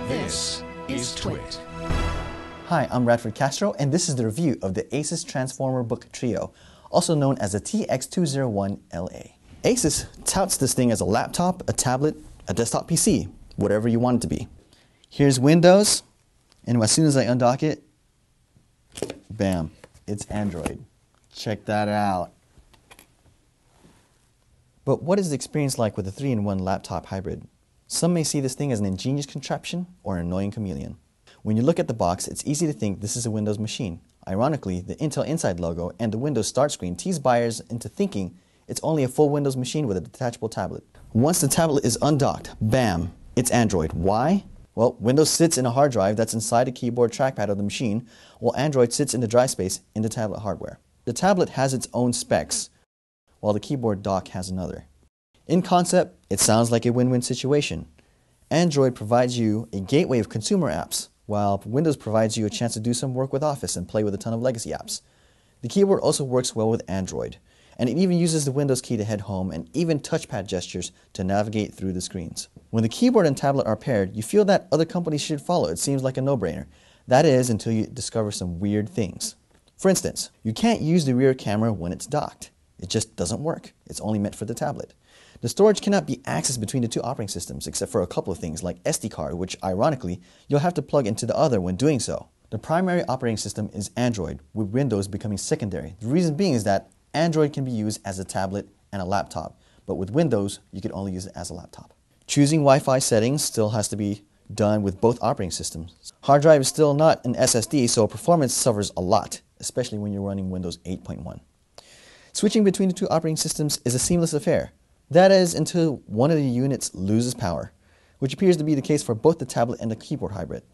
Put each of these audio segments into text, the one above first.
This is Twit. Hi, I'm Radford Castro, and this is the review of the ASUS Transformer Book Trio, also known as the TX201LA. ASUS touts this thing as a laptop, a tablet, a desktop PC, whatever you want it to be. Here's Windows, and as soon as I undock it, bam, it's Android. Check that out. But what is the experience like with a 3-in-1 laptop hybrid? Some may see this thing as an ingenious contraption or an annoying chameleon. When you look at the box, it's easy to think this is a Windows machine. Ironically, the Intel Inside logo and the Windows Start screen tease buyers into thinking it's only a full Windows machine with a detachable tablet. Once the tablet is undocked, bam, it's Android. Why? Well, Windows sits in a hard drive that's inside the keyboard trackpad of the machine, while Android sits in the drive space in the tablet hardware. The tablet has its own specs, while the keyboard dock has another. In concept, it sounds like a win-win situation. Android provides you a gateway of consumer apps, while Windows provides you a chance to do some work with Office and play with a ton of legacy apps. The keyboard also works well with Android, and it even uses the Windows key to head home and even touchpad gestures to navigate through the screens. When the keyboard and tablet are paired, you feel that other companies should follow. It seems like a no-brainer. That is, until you discover some weird things. For instance, you can't use the rear camera when it's docked. It just doesn't work. It's only meant for the tablet. The storage cannot be accessed between the two operating systems except for a couple of things like SD card, which ironically, you'll have to plug into the other when doing so. The primary operating system is Android, with Windows becoming secondary. The reason being is that Android can be used as a tablet and a laptop, but with Windows, you can only use it as a laptop. Choosing Wi-Fi settings still has to be done with both operating systems. Hard drive is still not an SSD, so performance suffers a lot, especially when you're running Windows 8.1. Switching between the two operating systems is a seamless affair. That is, until one of the units loses power, which appears to be the case for both the tablet and the keyboard hybrid.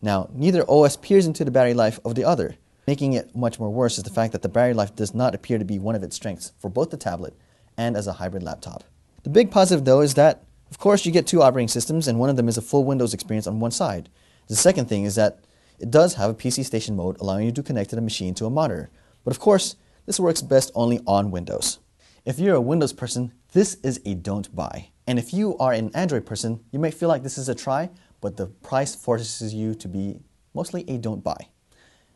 Now, neither OS peers into the battery life of the other. Making it much more worse is the fact that the battery life does not appear to be one of its strengths for both the tablet and as a hybrid laptop. The big positive, though, is that, of course, you get two operating systems, and one of them is a full Windows experience on one side. The second thing is that it does have a PC station mode, allowing you to connect the machine to a monitor. But of course, this works best only on Windows. If you're a Windows person, this is a don't buy. And if you are an Android person, you may feel like this is a try, but the price forces you to be mostly a don't buy.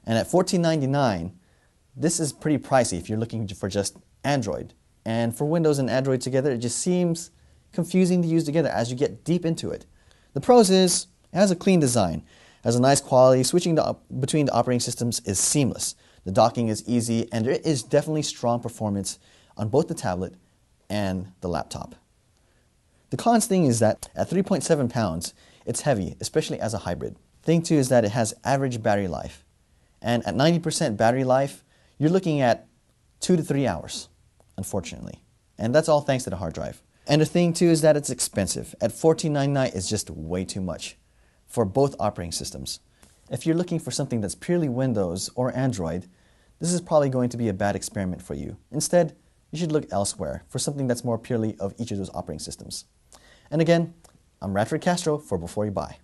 And at $14.99, this is pretty pricey if you're looking for just Android. And for Windows and Android together, it just seems confusing to use together as you get deep into it. The pros is, it has a clean design, has a nice quality, switching between the operating systems is seamless. The docking is easy, and there is definitely strong performance on both the tablet and the laptop. The cons thing is that at 3.7 pounds, it's heavy, especially as a hybrid. Thing two is that it has average battery life. And at 90% battery life, you're looking at 2 to 3 hours, unfortunately. And that's all thanks to the hard drive. And the thing too is that it's expensive. At $14.99, it's just way too much for both operating systems. If you're looking for something that's purely Windows or Android, this is probably going to be a bad experiment for you. Instead, you should look elsewhere for something that's more purely of each of those operating systems. And again, I'm Radford Castro for Before You Buy.